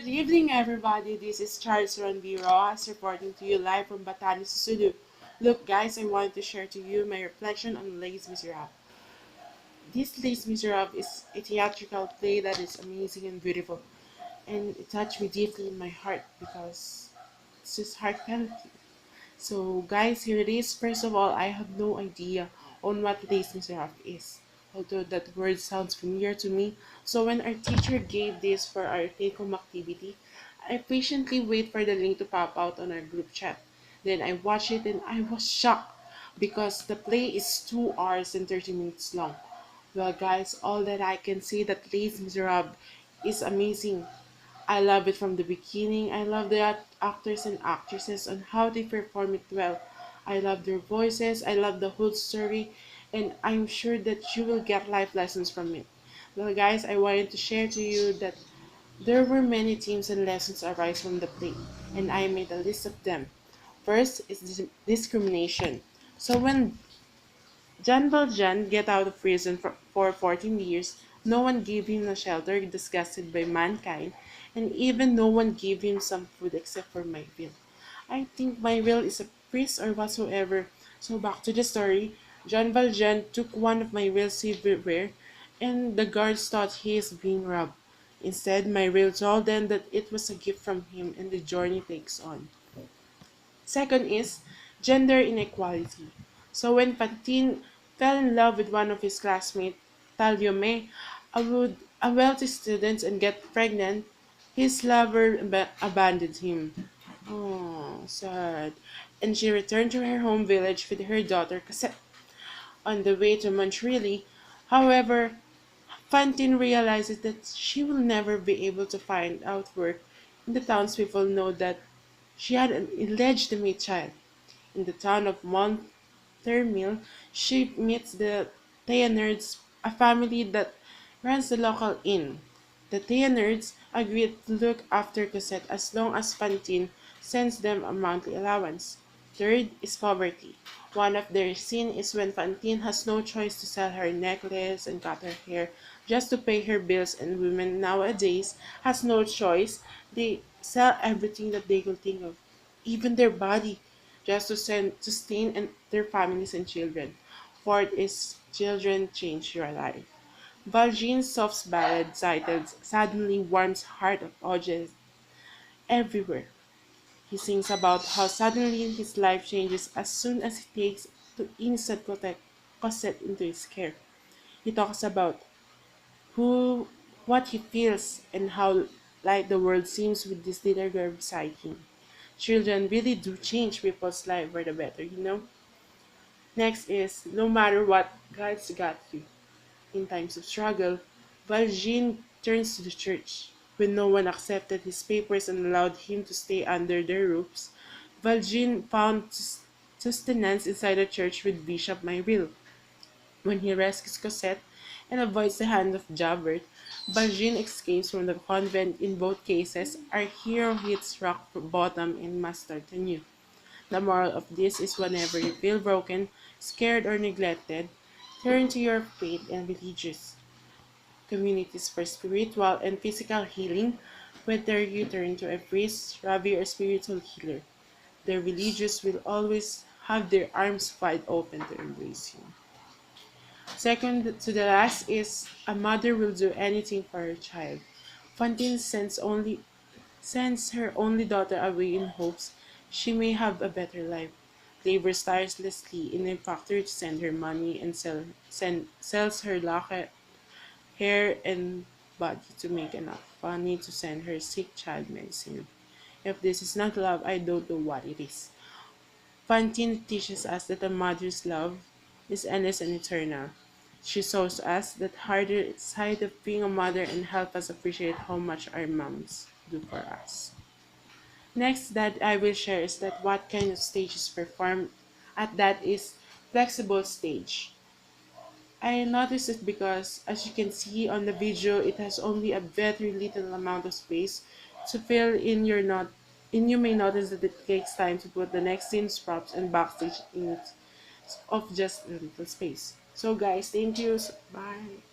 Good evening, everybody. This is Charles Roxas reporting to you live from Batanes, Sulu. Look, guys, I wanted to share to you my reflection on Les Miserables. This Les Miserables is a theatrical play that is amazing and beautiful, and it touched me deeply in my heart because it's just heartfelt. So, guys, here it is. First of all, I have no idea on what Les Miserables is, although that word sounds familiar to me. So, when our teacher gave this for our take-home activity, I patiently wait for the link to pop out on our group chat. Then I watched it and I was shocked because the play is 2 hours and 30 minutes long. Well, guys, all that I can say that Les Miserables is amazing. I love it from the beginning. I love the actors and actresses and how they perform it well. I love their voices. I love the whole story, and I'm sure that you will get life lessons from it. Well, guys, I wanted to share to you that there were many themes and lessons arise from the play, and I made a list of them. First is discrimination. So when John Valjean get out of prison for 14 years. No one gave him a shelter disgusted by mankind, and even no one gave him some food except for my will. I think my will is a priest or whatsoever. So back to the story. John Valjean took one of my wills everywhere, and the guards thought he is being robbed. Instead, my will told them that it was a gift from him, and the journey takes on. Second is gender inequality. So when Pantin fell in love with one of his classmates, Taliome, a wealthy student, and get pregnant, his lover abandoned him. Oh, sad. And she returned to her home village with her daughter Cassette. On the way to Montreal, however, Fantine realizes that she will never be able to find out work, and the townspeople know that she had an illegitimate child. In the town of Monthermil, she meets the Thénards, a family that runs the local inn. The Thénards agree to look after Cosette as long as Fantine sends them a monthly allowance. Third is poverty. One of their scenes is when Fantine has no choice to sell her necklace and cut her hair just to pay her bills, and women nowadays has no choice. They sell everything that they can think of, even their body, just to sustain their families and children. Fourth is children change your life. Valjean's soft ballad titled suddenly warms heart of audience everywhere. He sings about how suddenly his life changes as soon as he takes to innocent Cosette into his care. He talks about who, what he feels, and how light the world seems with this little girl beside him. Children really do change people's life for the better. Next is no matter what, God's got you. In times of struggle, Valjean turns to the church. When no one accepted his papers and allowed him to stay under their roofs, Valjean found sustenance inside the church with Bishop Myriel. When he rescues Cosette and avoids the hand of Javert, Valjean escapes from the convent. In both cases, our hero hits rock bottom and must start anew. The moral of this is whenever you feel broken, scared, or neglected, turn to your faith and religious communities for spiritual and physical healing, whether you turn to a priest, rabbi, or spiritual healer. The religious will always have their arms wide open to embrace you. Second to the last is a mother will do anything for her child. Fantine sends her only daughter away in hopes she may have a better life. Labors tirelessly in a factory to send her money and sells her locket, hair, and body to make enough money to send her sick child medicine. If this is not love, I don't know what it is. Fantine teaches us that a mother's love is endless and eternal. She shows us that harder side of being a mother and help us appreciate how much our moms do for us. Next that I will share is that what kind of stage is performed at that is flexible stage. I noticed it because as you can see on the video, it has only a very little amount of space to fill in your not and you may notice that it takes time to put the next scene's props and backstage in of just a little space. So guys, thank you. Bye.